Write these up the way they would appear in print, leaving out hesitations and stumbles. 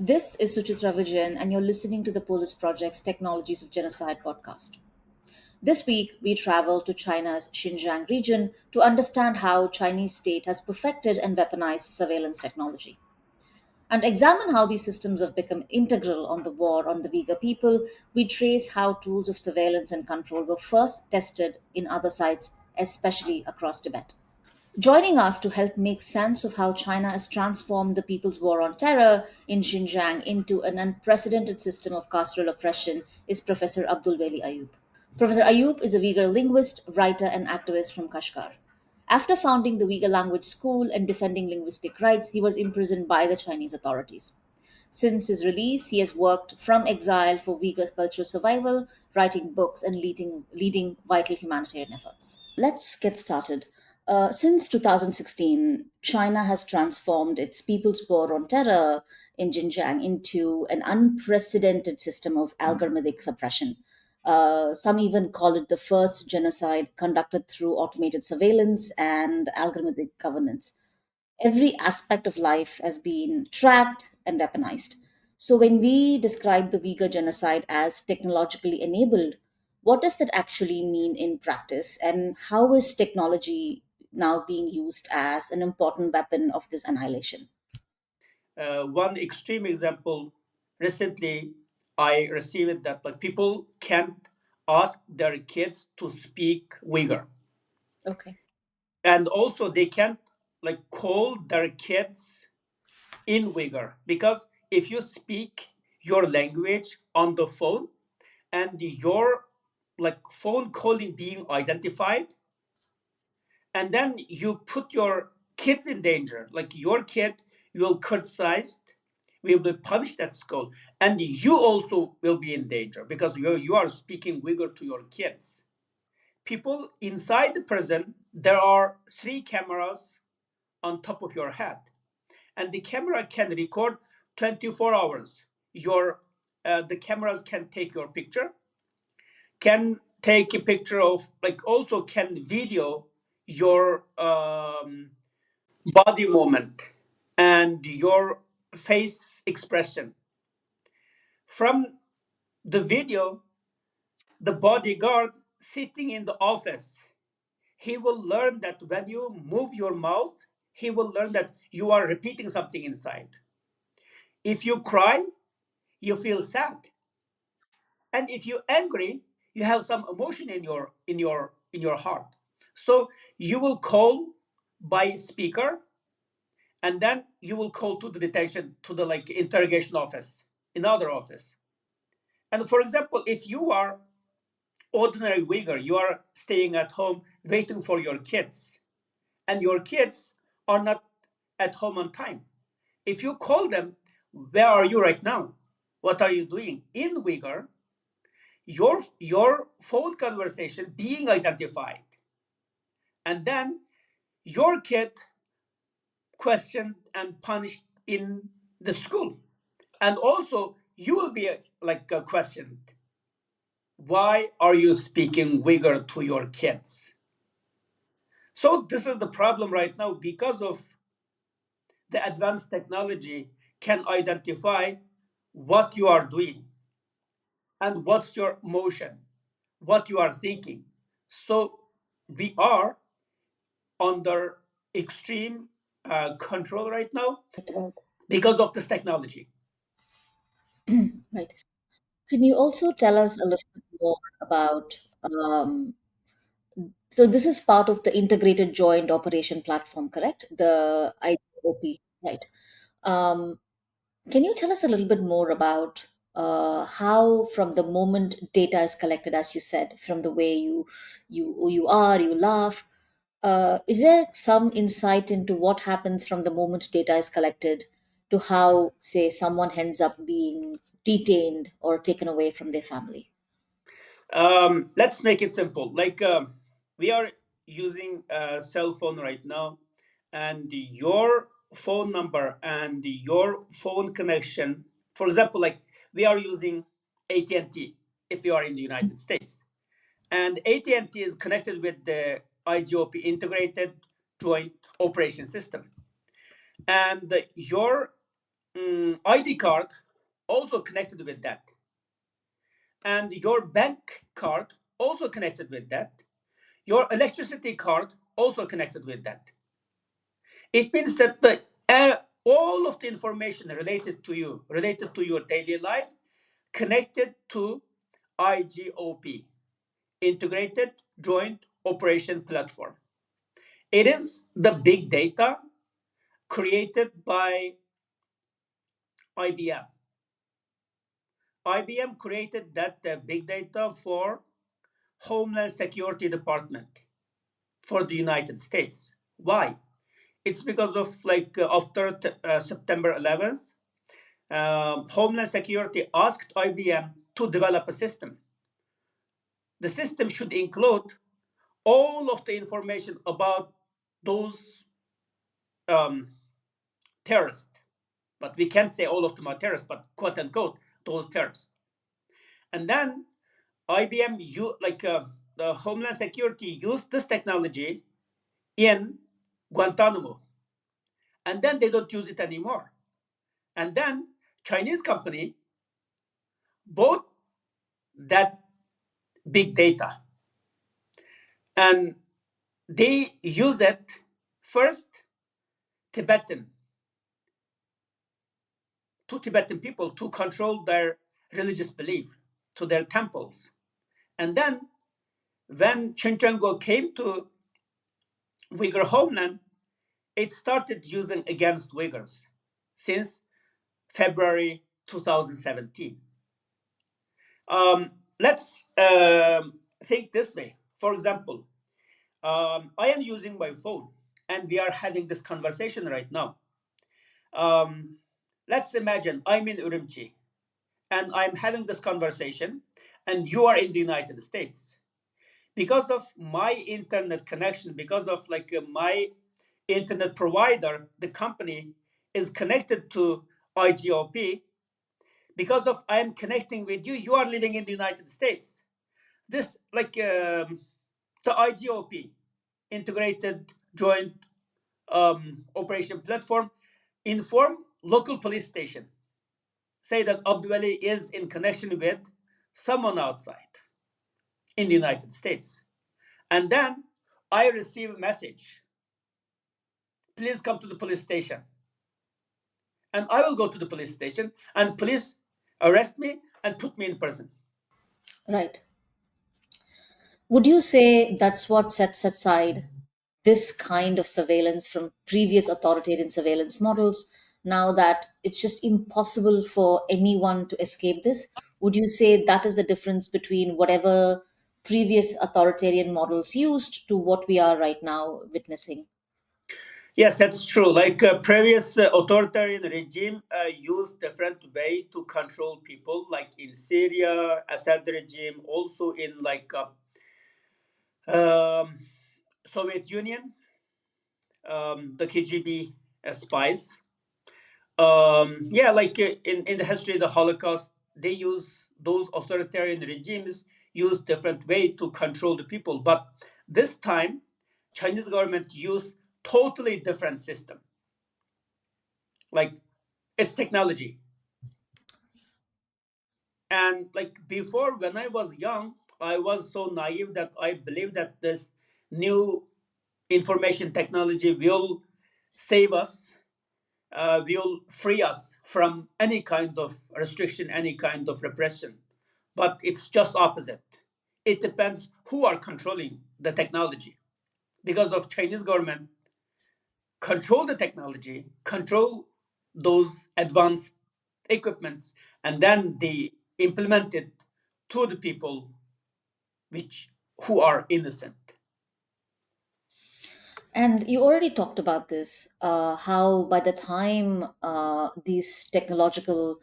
This is Suchitra Vijayan, and you're listening to the Polis Project's Technologies of Genocide podcast. This week, we travel to China's Xinjiang region to understand how Chinese state has perfected and weaponized surveillance technology, and examine how these systems have become integral on the war on the Uyghur people. We trace how tools of surveillance and control were first tested in other sites, especially across Tibet. Joining us to help make sense of how China has transformed the People's War on Terror in Xinjiang into an unprecedented system of carceral oppression is Professor Abduweli Ayup. Professor Ayup is a Uyghur linguist, writer, and activist from Kashgar. After founding the Uyghur language school and defending linguistic rights, he was imprisoned by the Chinese authorities. Since his release, he has worked from exile for Uyghur cultural survival, writing books, and leading vital humanitarian efforts. Let's get started. Since 2016, China has transformed its People's War on Terror in Xinjiang into an unprecedented system of algorithmic suppression. Some even call it the first genocide conducted through automated surveillance and algorithmic governance. Every aspect of life has been tracked and weaponized. So, when we describe the Uyghur genocide as technologically enabled, what does that actually mean in practice? And how is technology now being used as an important weapon of this annihilation? One extreme example recently I received that like people can't ask their kids to speak Uyghur, Okay. and also they can't like call their kids in Uyghur because if you speak your language on the phone and your like phone calling being identified, and then you put your kids in danger, like your kid will criticized, will be punished at school, and you also will be in danger because you are speaking Uyghur to your kids. People inside the prison, there are three cameras on top of your head, and the camera can record 24 hours. Your the cameras can take your picture, can take a picture of, like, also can video your body movement and your face expression. From the video, the bodyguard sitting in the office, he will learn that when you move your mouth, he will learn that you are repeating something inside. If you cry, you feel sad. And if you're angry, you have some emotion in your heart. So you will call by speaker, and then you will call to the detention, to the like interrogation office, another office. And for example, if you are ordinary Uyghur, you are staying at home waiting for your kids, and your kids are not at home on time. If you call them, where are you right now? What are you doing? In Uyghur, your phone conversation being identified, and then your kid questioned and punished in the school, and also you will be questioned. Why are you speaking Uyghur to your kids? So this is the problem right now because of the advanced technology can identify what you are doing and what's your emotion, what you are thinking. So we are under extreme control right now Right. because of this technology. Right. Can you also tell us a little bit more about? So this is part of the integrated joint operation platform, correct? The IOP, right? Um, can you tell us a little bit more about how, from the moment data is collected, as you said, from the way you who you are, you laugh, is there some insight into what happens from the moment data is collected to how, say, someone ends up being detained or taken away from their family? Let's make it simple. We are using a cell phone right now, and your phone number and your phone connection. For example, like we are using AT&T if you are in the United States, and AT&T is connected with the IGOP, integrated joint operation system, and your ID card also connected with that, and your bank card also connected with that, your electricity card also connected with that. It means that all of the information related to you, related to your daily life, connected to IGOP, Integrated Joint Operation Platform. It is the big data created by IBM. IBM created that big data for Homeland Security Department for the United States. Why? It's because of after September 11th, Homeland Security asked IBM to develop a system. The system should include all of the information about those um, terrorists, but we can't say all of them are terrorists, but quote unquote, those terrorists. And then IBM, the Homeland Security used this technology in Guantanamo, and then they don't use it anymore. And then Chinese company bought that big data and they use it first Tibetan to Tibetan people to control their religious belief to their temples. And then when Xinjiang came to Uyghur homeland, it started using against Uyghurs since February 2017. Let's think this way. For example, I am using my phone and we are having this conversation right now. Um, let's imagine I'm in Urumqi and I'm having this conversation and you are in the United States. Because of my internet connection, because of my internet provider, the company is connected to IGOP. Because of I am connecting with you, you are living in the United States. This the IGOP, Integrated Joint Operation Platform, inform local police station. Say that Abduweli is in connection with someone outside in the United States. And then I receive a message. Please come to the police station. And I will go to the police station and police arrest me and put me in prison. Right. Would you say that's what sets aside this kind of surveillance from previous authoritarian surveillance models now that it's just impossible for anyone to escape this? Would you say that is the difference between whatever previous authoritarian models used to what we are right now witnessing? Yes, that's true. Previous authoritarian regime used different way to control people, like in Syria, Assad regime, also in um, Soviet Union, the KGB spies. In the history of the Holocaust, they use those authoritarian regimes use different way to control the people. But this time, Chinese government use totally different system. Like it's technology. And like before, when I was young, I was so naive that I believed that this new information technology will save us, will free us from any kind of restriction, any kind of repression. But it's just opposite. It depends who are controlling the technology. Because of Chinese government control the technology, control those advanced equipments, and then they implement it to the people which who are innocent. And you already talked about this, how by the time these technological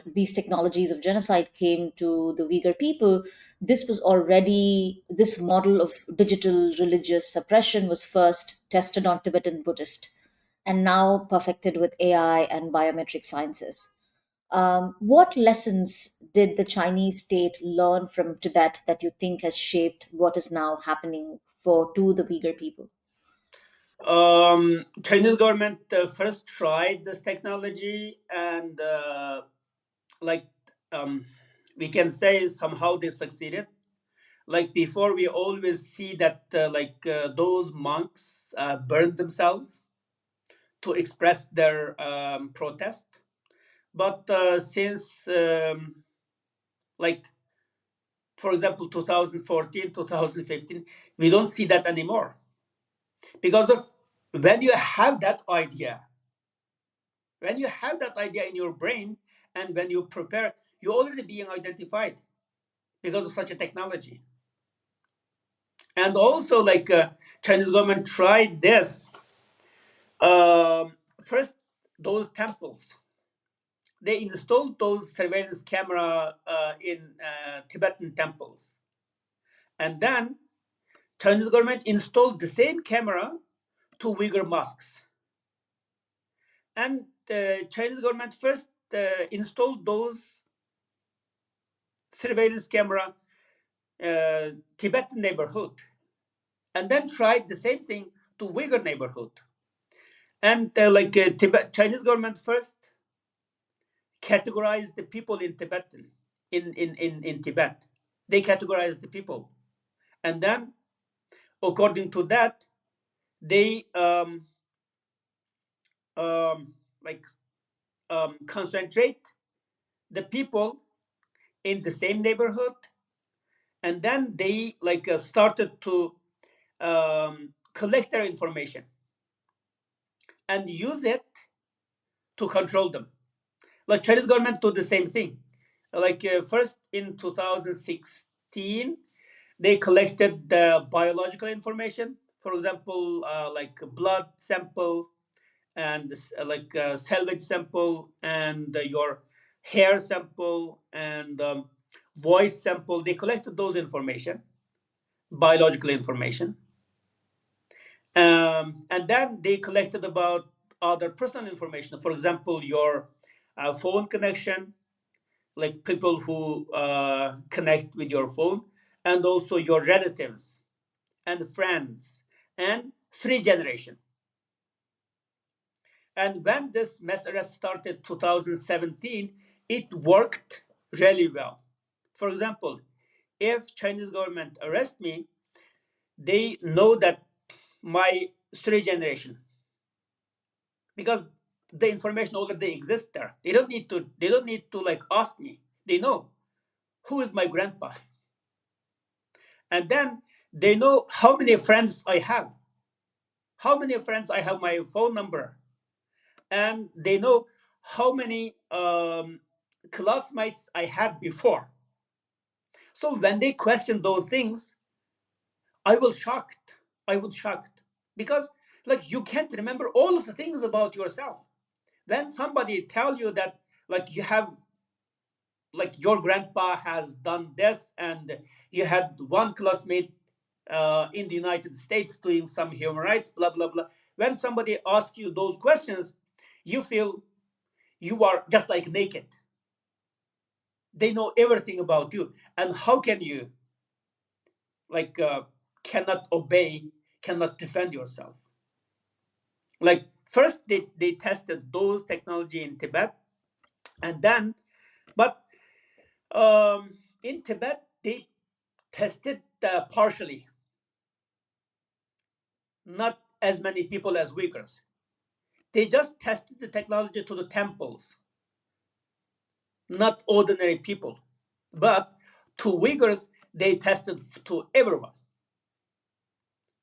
these technologies of genocide came to the Uyghur people, this model of digital religious suppression was first tested on Tibetan Buddhist, and now perfected with AI and biometric sciences. What lessons did the Chinese state learn from Tibet that you think has shaped what is now happening to the Uyghur people? Chinese government first tried this technology, and like um, we can say somehow they succeeded. Like before, we always see that those monks burned themselves to express their protest. But since like for example 2014, 2015, we don't see that anymore, because of when you have that idea, when you have that idea in your brain, and when you prepare, you're already being identified because of such a technology. And also Chinese government tried this. First, those temples, they installed those surveillance camera in Tibetan temples, and then Chinese government installed the same camera to Uyghur mosques. And the Chinese government first installed those surveillance camera Tibetan neighborhood, and then tried the same thing to Uyghur neighborhood. And Chinese government first categorized the people in Tibetan in Tibet. They categorized the people, and then according to that, they um, like concentrate the people in the same neighborhood, and then they started to collect their information and use it to control them. Like Chinese government do the same thing. First in 2016, they collected the biological information. For example, blood sample, and salvage sample, and your hair sample, and voice sample. They collected those information, biological information, and then they collected about other personal information. For example, your phone connection, like people who connect with your phone, and also your relatives and friends, and three generation. And when this mass arrest started 2017, it worked really well. For example, if Chinese government arrest me, they know that my three generation, because the information already exists there. They don't need to like ask me. They know who is my grandpa. And then they know how many friends I have, how many friends I have my phone number, and they know how many classmates I had before. So when they question those things, I will shocked. I would shocked, because like you can't remember all of the things about yourself. When somebody tell you that like you have, like your grandpa has done this, and you had one classmate in the United States doing some human rights, blah blah blah. When somebody asks you those questions, you feel you are just like naked. They know everything about you, and how can you like cannot obey, cannot defend yourself? Like first they tested those technology in Tibet, and then but in Tibet they tested partially, not as many people as Uyghurs. They just tested the technology to the temples, not ordinary people. But to Uyghurs, they tested to everyone,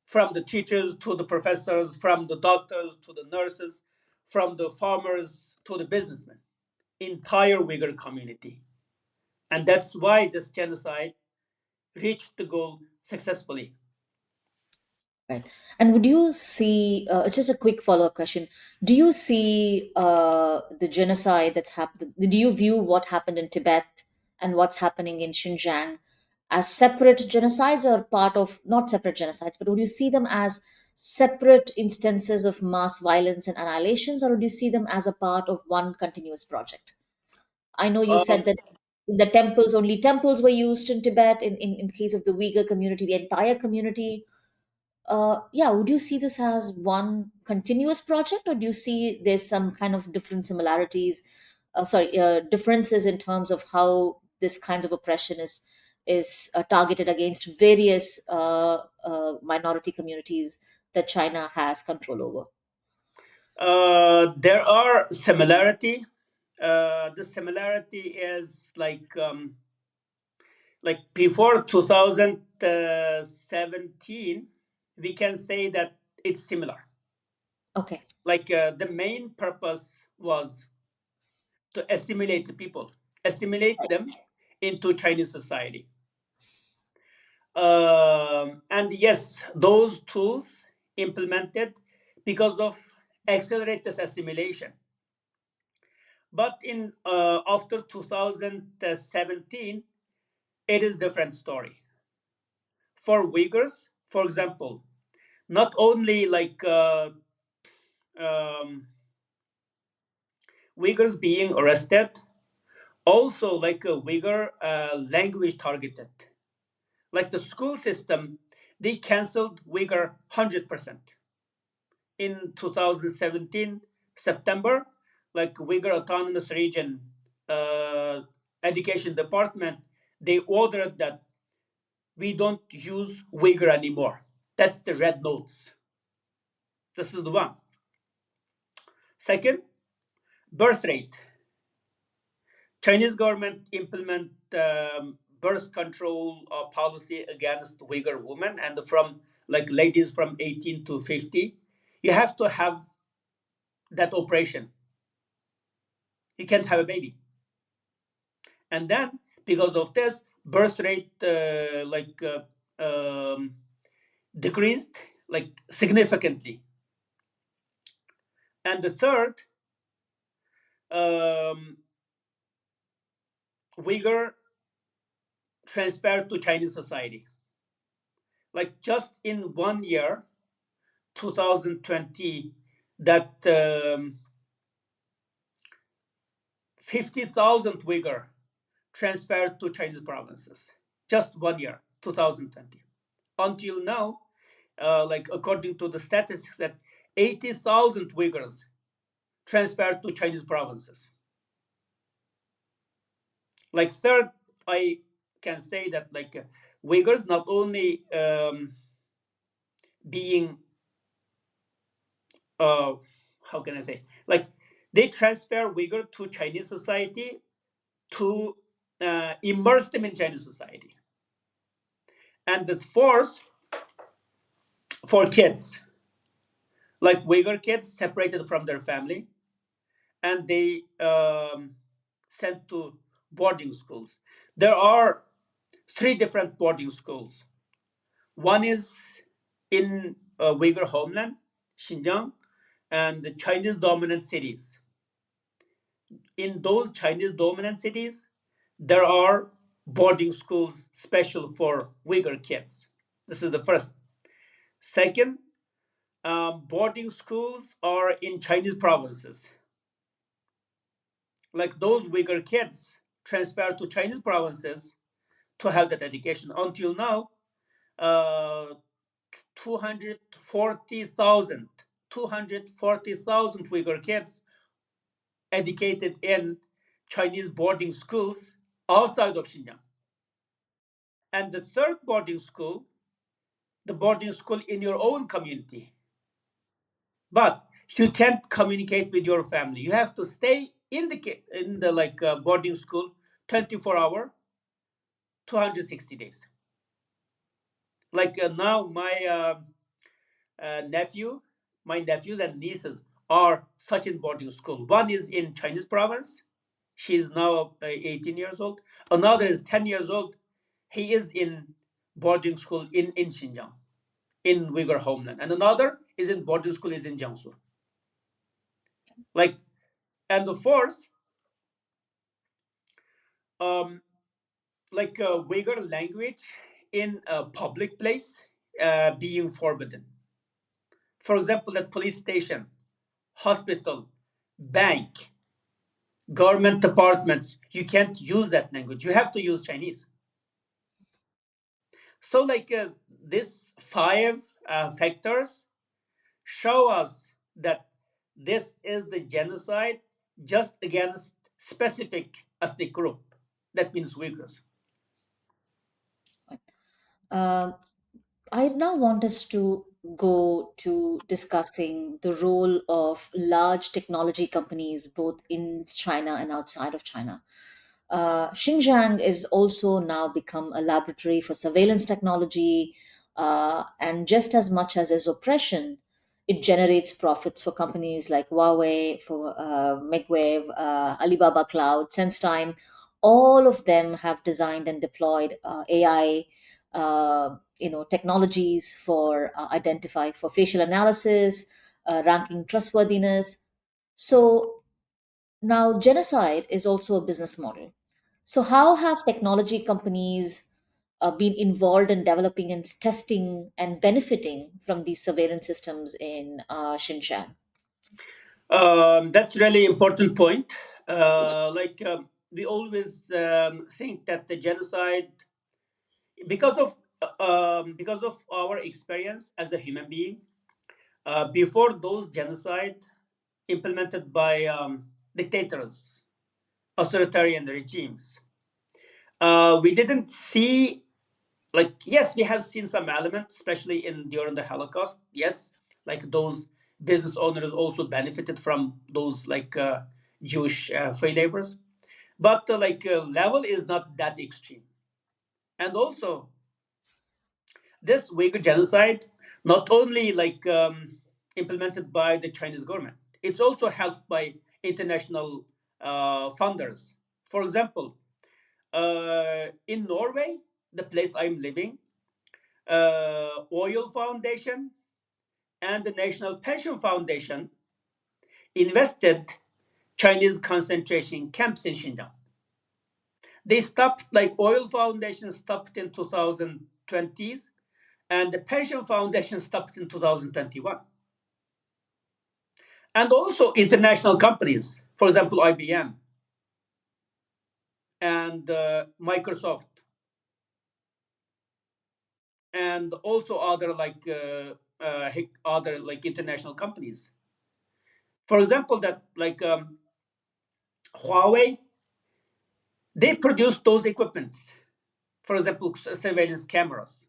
from the teachers to the professors, from the doctors to the nurses, from the farmers to the businessmen, entire Uyghur community. And that's why this genocide reached the goal successfully. Right. And would you see, it's just a quick follow-up question. Do you see the genocide that's happened? Do you view what happened in Tibet and what's happening in Xinjiang as separate genocides, or part of, not separate genocides, but would you see them as separate instances of mass violence and annihilations, or would you see them as a part of one continuous project? I know you said Um, that in the temples, only temples were used in Tibet. In case of the Uyghur community, the entire community Yeah, would you see this as one continuous project, or do you see there's some kind of different similarities, differences in terms of how this kinds of oppression is targeted against various minority communities that China has control over? There are similarity. The similarity is like before 2017, we can say that it's similar. Okay. Like the main purpose was to assimilate the people, assimilate them into Chinese society. And yes, those tools implemented because of accelerate this assimilation. But in after 2017, it is different story. For Uyghurs, for example, not only um, Uyghurs being arrested, also like a Uyghur language targeted. Like the school system, they canceled Uyghur 100%. In 2017, September, like Uyghur Autonomous Region Education Department, they ordered that we don't use Uyghur anymore. That's the red notes. This is the one. Second, birth rate. Chinese government implement birth control policy against Uyghur women and from like ladies from 18 to 50. You have to have that operation. You can't have a baby. And then because of this, birth rate decreased like significantly. And the third, um, Uyghur transferred to Chinese society. Like just in 1 year, 2020, that 50,000 Uyghur transferred to Chinese provinces. Just 1 year, 2020. Until now, like according to the statistics, that 80,000 Uyghurs transferred to Chinese provinces. Like third, I can say that like Uyghurs not only being how can I say, like they transfer Uyghur to Chinese society to immerse them in Chinese society. And the fourth, for kids, like Uyghur kids separated from their family and they sent to boarding schools. There are three different boarding schools. One is in Uyghur homeland, Xinjiang, and the Chinese dominant cities. In those Chinese dominant cities, there are boarding schools special for Uyghur kids. This is the first. Second, boarding schools are in Chinese provinces. Like those Uyghur kids transfer to Chinese provinces to have that education. Until now, uh, 240,000 Uyghur kids educated in Chinese boarding schools outside of Xinjiang. And the third boarding school, the boarding school in your own community. But you can't communicate with your family. You have to stay in the boarding school 24-hour, 260 days. Like now, nephew, my nephews and nieces are such in boarding school. One is in Chinese province. She is now 18 years old. Another is 10 years old. He is in boarding school in Xinjiang, in Uyghur homeland. And another is in boarding school is in Jiangsu. Like, and the fourth, um, Uyghur language in a public place being forbidden. For example, at police station, hospital, bank, government departments, you can't use that language. You have to use Chinese. So, like this five factors show us that this is the genocide just against specific ethnic group. That means Uyghurs. Um, I now want us to go to discussing the role of large technology companies both in China and outside of China. Xinjiang is also now become a laboratory for surveillance technology, and just as much as is oppression, it generates profits for companies like Huawei, for Megwave, Alibaba Cloud, SenseTime. All of them have designed and deployed AI, technologies for identify for facial analysis, ranking trustworthiness. So now genocide is also a business model. So how have technology companies been involved in developing and testing and benefiting from these surveillance systems in Xinjiang? That's really important point. We always think that the genocide, because of our experience as a human being, before those genocide implemented by dictators, authoritarian regimes, we didn't see, like, yes, we have seen some elements, especially in during the Holocaust. Yes, like those business owners also benefited from those, like, Jewish free laborers, but level is not that extreme. And also this Uyghur genocide not only implemented by the Chinese government, it's also helped by international funders. For example, in Norway, the place I'm living, Oil Foundation and the National Pension Foundation invested Chinese concentration camps in Xinjiang. They stopped, like Oil Foundation stopped in 2020s, and the Pension Foundation stopped in 2021. And also international companies, for example, IBM and Microsoft, and also other other like international companies. For example, that Huawei, they produce those equipments. For example, surveillance cameras,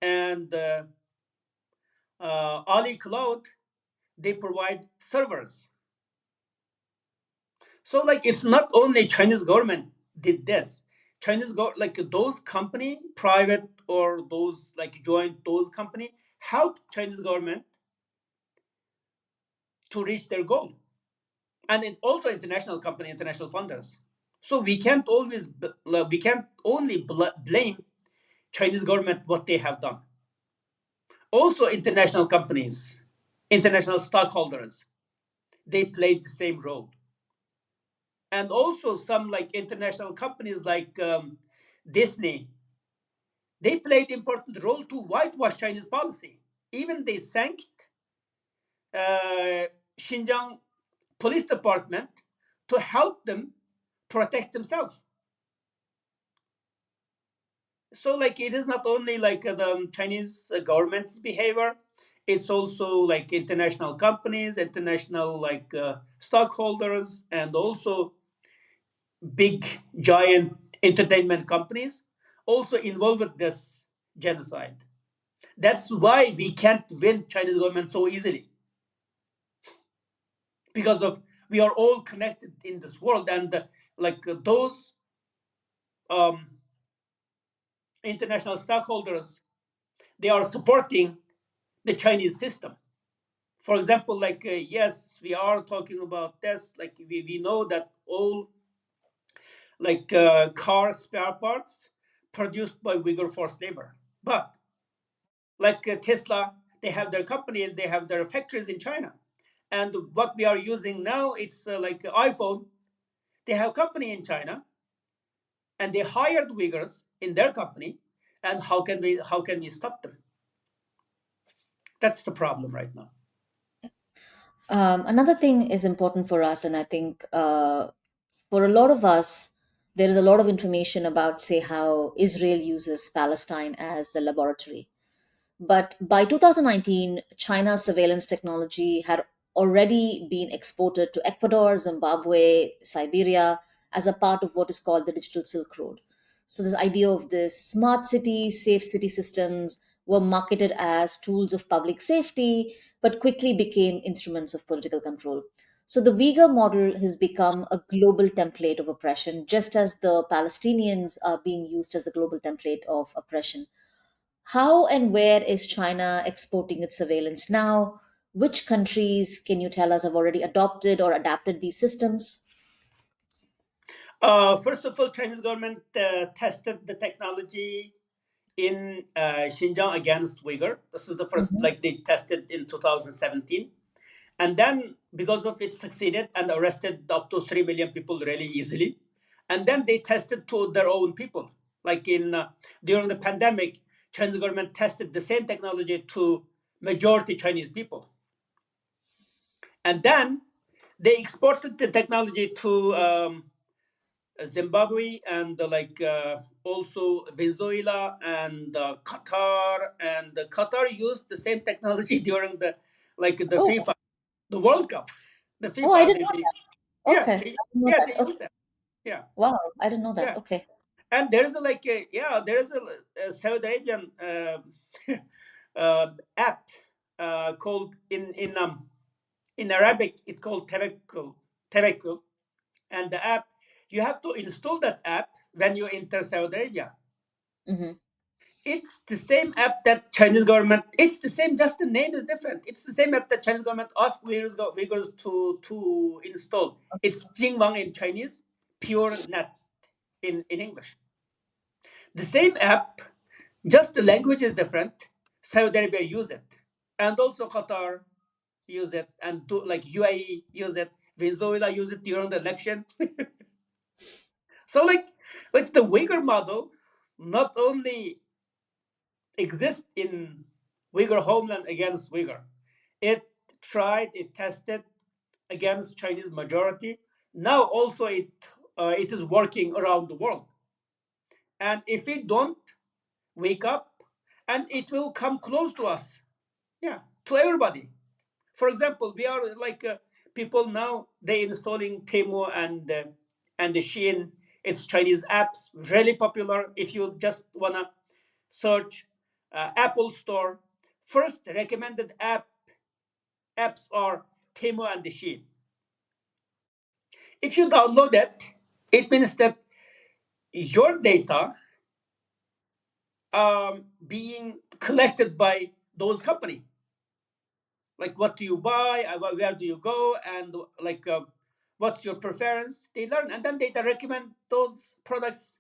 and Ali Cloud, they provide servers. So like it's not only Chinese government did this. Like those company, private or those like joint those company help Chinese government to reach their goal, and it also international company, international funders. So we can't only blame Chinese government what they have done. Also international companies, international stockholders, they played the same role. And also some like international companies like Disney, they played important role to whitewash Chinese policy. Even they sank uh, Xinjiang police department to help them protect themselves. So like it is not only like the Chinese government's behavior, it's also like international companies, international stockholders, and also big giant entertainment companies also involved with this genocide. That's why we can't win Chinese government so easily, because of we are all connected in this world, and those um, international stockholders, they are supporting the Chinese system. For example, yes, we are talking about this. Like we know that all car spare parts produced by Uyghur forced labor, but Tesla, they have their company and they have their factories in China. And what we are using now, it's like iPhone. They have company in China, and they hired Uyghurs in their company. And how can we stop them? That's the problem right now. Another thing is important for us, and I think for a lot of us, there is a lot of information about, say, how Israel uses Palestine as the laboratory. But by 2019, China's surveillance technology had already been exported to Ecuador, Zimbabwe, Siberia as a part of what is called the Digital Silk Road. So, this idea of this smart city, safe city systems were marketed as tools of public safety, but quickly became instruments of political control. So, the Uyghur model has become a global template of oppression, just as the Palestinians are being used as a global template of oppression. How and where is China exporting its surveillance now? Which countries, can you tell us, have already adopted or adapted these systems? First of all, Chinese government tested the technology in Xinjiang against Uyghur. This is the first, Mhm. like they tested in 2017. And then, because of it, succeeded and arrested up to 3 million people really easily. And then they tested to their own people. Like in during the pandemic, Chinese government tested the same technology to majority Chinese people. And then they exported the technology to Zimbabwe and also Venezuela and Qatar. And Qatar used the same technology during the Oh, FIFA, the World Cup, the oh, I FIFA. didn't know that. Yeah, Okay, I didn't know yeah, that. they Okay, use that. Yeah, wow, I didn't know that. yeah. Okay. And there is there is a Saudi Arabian app called in Arabic it's called Tevekkul, and the app you have to install that app when you enter Saudi Arabia. Hmm. It's the same app that Chinese government. It's the same, just the name is different. It's the same app that Chinese government asked Uyghurs to install. It's Jingwang in Chinese, Pure Net in English. The same app, just the language is different. Saudi Arabia use it, and also Qatar use it, and like UAE use it. Venezuela use it during the election. So like the Uyghur model not only exists in Uyghur homeland against Uyghur, it it tested against Chinese majority. Now also it is working around the world, and if it don't wake up, and it will come close to us, yeah, to everybody. For example, we are people now they installing Temu and the Shein. It's Chinese apps, really popular. If you just wanna search Apple Store, first recommended apps are Temu and the Shein. If you download it, it means that your data being collected by those company. Like what do you buy, where do you go, and what's your preference. They learn and then they recommend those products.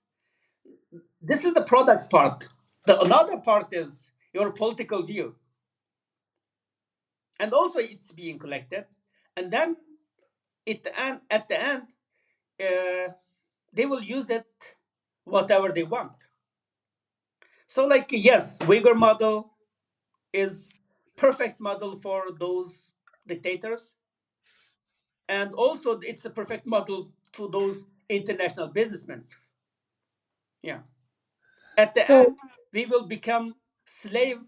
This is the product part. The another part is your political view, and also it's being collected, and then at the end uh, they will use it whatever they want. So yes, Uyghur model is perfect model for those dictators, and also it's a perfect model to those international businessmen. Yeah, at the So, end we will become slave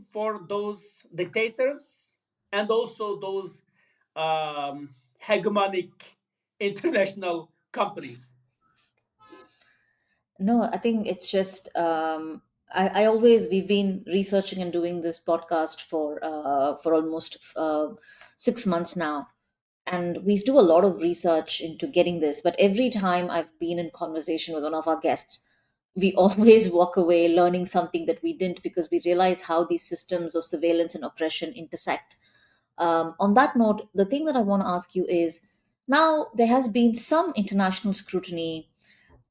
for those dictators and also those hegemonic international companies. no, I think it's just I always we've been researching and doing this podcast for almost 6 months now, and we do a lot of research into getting this. But every time I've been in conversation with one of our guests, we always walk away learning something that we didn't because we realize how these systems of surveillance and oppression intersect. On that note, the thing that I want to ask you is now there has been some international scrutiny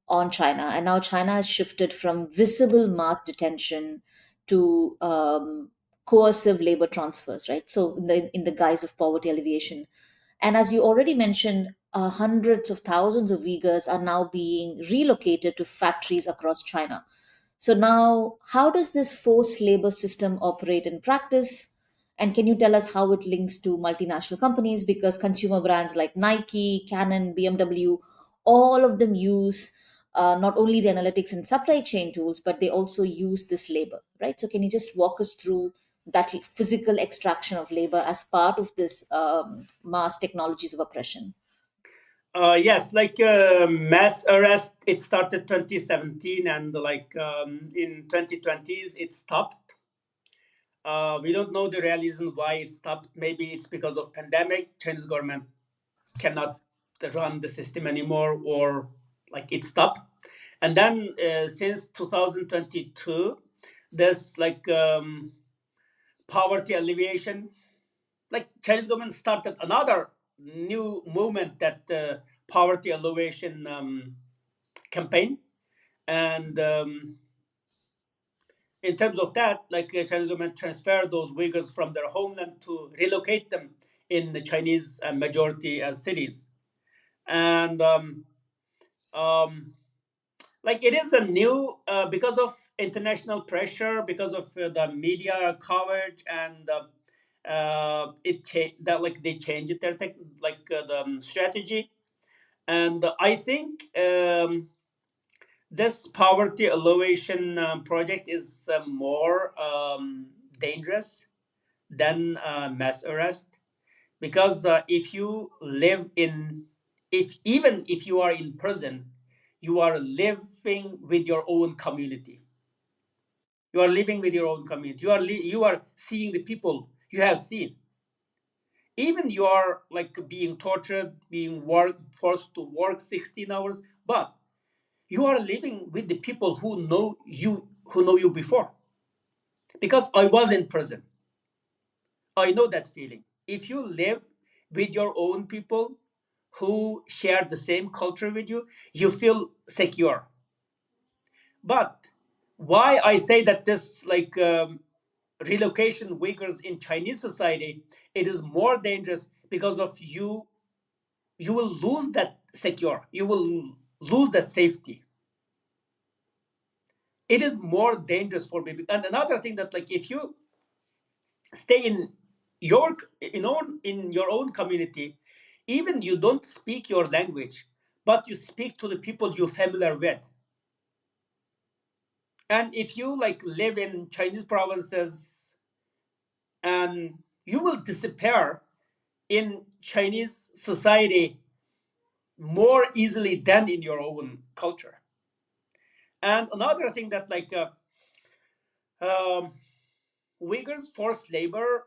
on China, and now China has shifted from visible mass detention to coercive labor transfers, right? So, in the guise of poverty alleviation. And as you already mentioned, hundreds of thousands of Uyghurs are now being relocated to factories across China. So now, how does this forced labor system operate in practice? And can you tell us how it links to multinational companies? Because consumer brands like Nike, Canon, BMW, all of them use not only the analytics and supply chain tools, but they also use this labor, right? So, can you just walk us through that physical extraction of labor as part of this mass technologies of oppression? Yes, like mass arrest, it started 2017, and like in 2020s, it stopped. We don't know the real reason why it stopped. Maybe it's because of pandemic. Chinese government cannot run the system anymore, or like it stopped. And then since 2022, there's like poverty alleviation. Like Chinese government started another new movement, that poverty alleviation campaign. And in terms of that, like Chinese government transferred those Uyghurs from their homeland to relocate them in the Chinese majority cities. And um, like it is a new because of international pressure, because of the media coverage, and that like they changed their the strategy. And I think this poverty alleviation project is more dangerous than mass arrest, because if you live in if even if you are in prison, you are living with your own community. You are living with your own community. You are seeing the people you have seen. Even you are like being tortured, being forced to work 16 hours, but you are living with the people who know you before. Because I was in prison, I know that feeling. If you live with your own people who share the same culture with you, you feel secure. But why I say that this relocation Uyghurs in Chinese society, it is more dangerous, because of you will lose that secure, you will lose that safety. It is more dangerous for me. And another thing, that like if you stay in your own community, even you don't speak your language, but you speak to the people you're familiar with. And if you like live in Chinese provinces, and you will disappear in Chinese society more easily than in your own culture. And another thing, that um, Uyghurs forced labor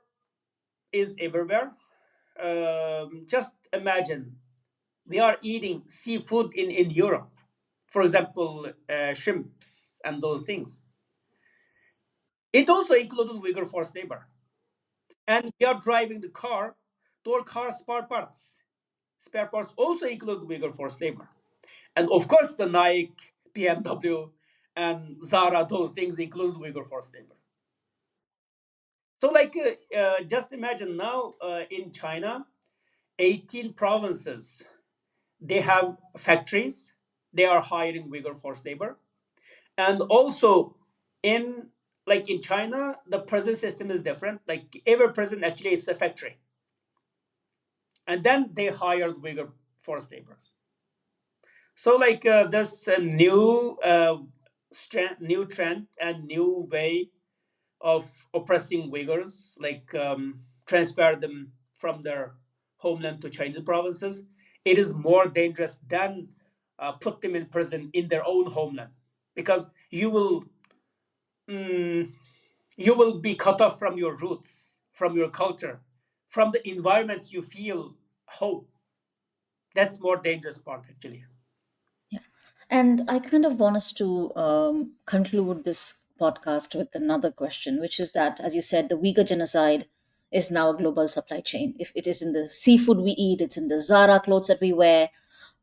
is everywhere. Just imagine, we are eating seafood in Europe, for example, shrimps and those things. It also included Uyghur forced labor. And we are driving the car, our car spare parts also include Uyghur forced labor. And of course, the Nike, BMW, and Zara, those things include Uyghur forced labor. So, just imagine now in China, 18 provinces, they have factories, they are hiring Uyghur forced labor. And also, in in China, the prison system is different. Like every prison, actually, it's a factory. And then they hired Uyghur forced laborers. So, this new trend and new way of oppressing Uyghurs, transfer them from their homeland to Chinese provinces, it is more dangerous than put them in prison in their own homeland, because mm, you will be cut off from your roots, from your culture, from the environment you feel home. That's more dangerous part, actually. Yeah. And I kind of want us to conclude this podcast with another question, which is that, as you said, the Uyghur genocide is now a global supply chain. If it is in the seafood we eat, it's in the Zara clothes that we wear.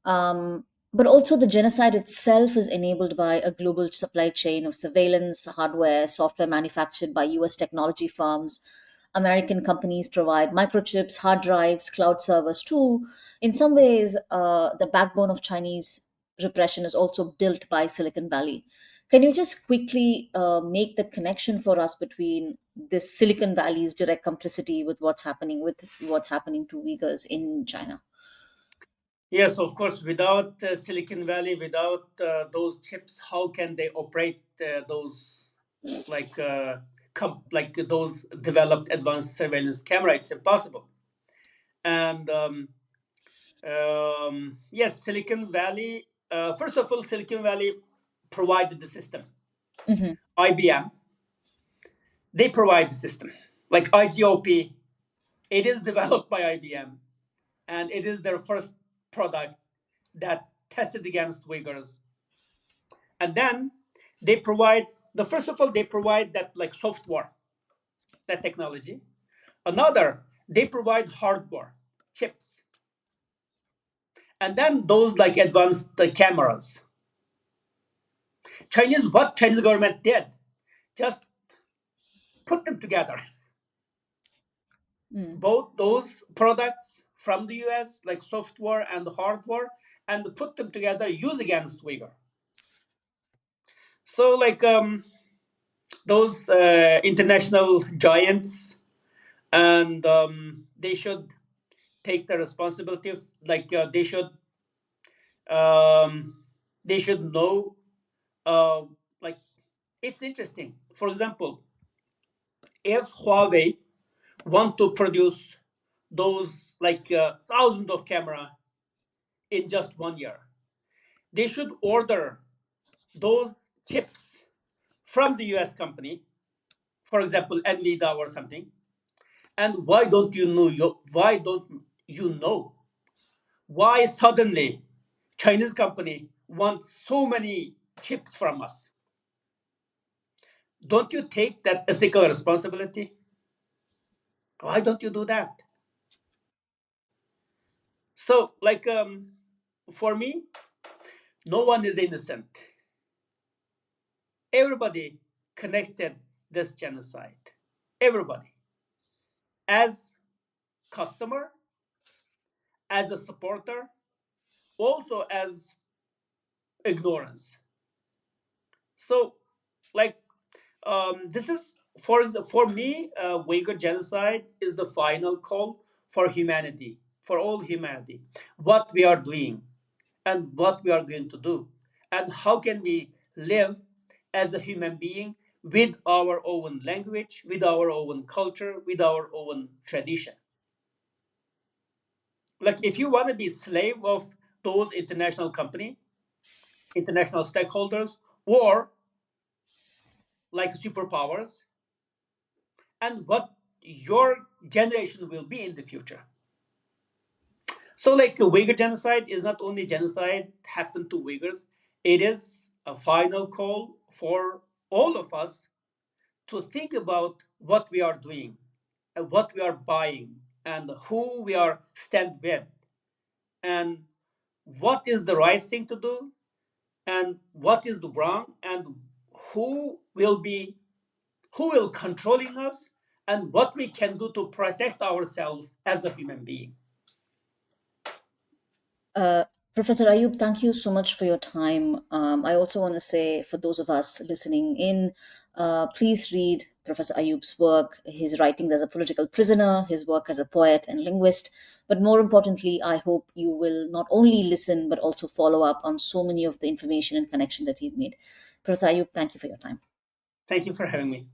But also, the genocide itself is enabled by a global supply chain of surveillance, hardware, software manufactured by US technology firms. American companies provide microchips, hard drives, cloud servers too. In some ways, the backbone of Chinese repression is also built by Silicon Valley. Can you just quickly make the connection for us between this Silicon Valley's direct complicity with what's happening to Uyghurs in China? Yes, of course. Without Silicon Valley, without those chips, how can they operate those like like those developed advanced surveillance camera? It's impossible. And yes, Silicon Valley. First of all, Silicon Valley provided the system. Hmm. IBM, they provide the system. Like IGOP, it is developed by IBM, and it is their first product that tested against Uyghurs. And then they provide the first of all they provide that like software, that technology. Another, they provide hardware, chips, and then those like advanced cameras. What Chinese government did, just put them together, Mm. both those products from the US, like software and hardware, and put them together, use against Uyghur. So like those international giants, and they should take the responsibility of, like um, they should know, uh, like it's interesting. For example, if Huawei want to produce those like thousands of camera in just 1 year, they should order those chips from the US company, for example NVIDIA or something. And why don't you know why suddenly Chinese company wants so many chips from us? Don't you take that ethical responsibility? Why don't you do that? So, like, for me, no one is innocent. Everybody connected this genocide. Everybody, as customer, as a supporter, also as ignorance. So, like, this is for me, Uyghur genocide is the final call for humanity, for all humanity. What we are doing, and what we are going to do, and how can we live as a human being with our own language, with our own culture, with our own tradition. Like if you want to be slave of those international company, international stakeholders, or like superpowers, and what your generation will be in the future. So, like Uyghur genocide is not only genocide happened to Uyghurs, it is a final call for all of us to think about what we are doing and what we are buying and who we are stand with, and what is the right thing to do and what is the wrong, and who will be who will controlling us, and what we can do to protect ourselves as a human being. Uh, Professor Ayub, thank you so much for your time. I also want to say, for those of us listening in, please read Professor Ayub's work, his writings as a political prisoner, his work as a poet and linguist. But more importantly, I hope you will not only listen, but also follow up on so many of the information and connections that he's made. Professor Ayub, thank you for your time. Thank you for having me.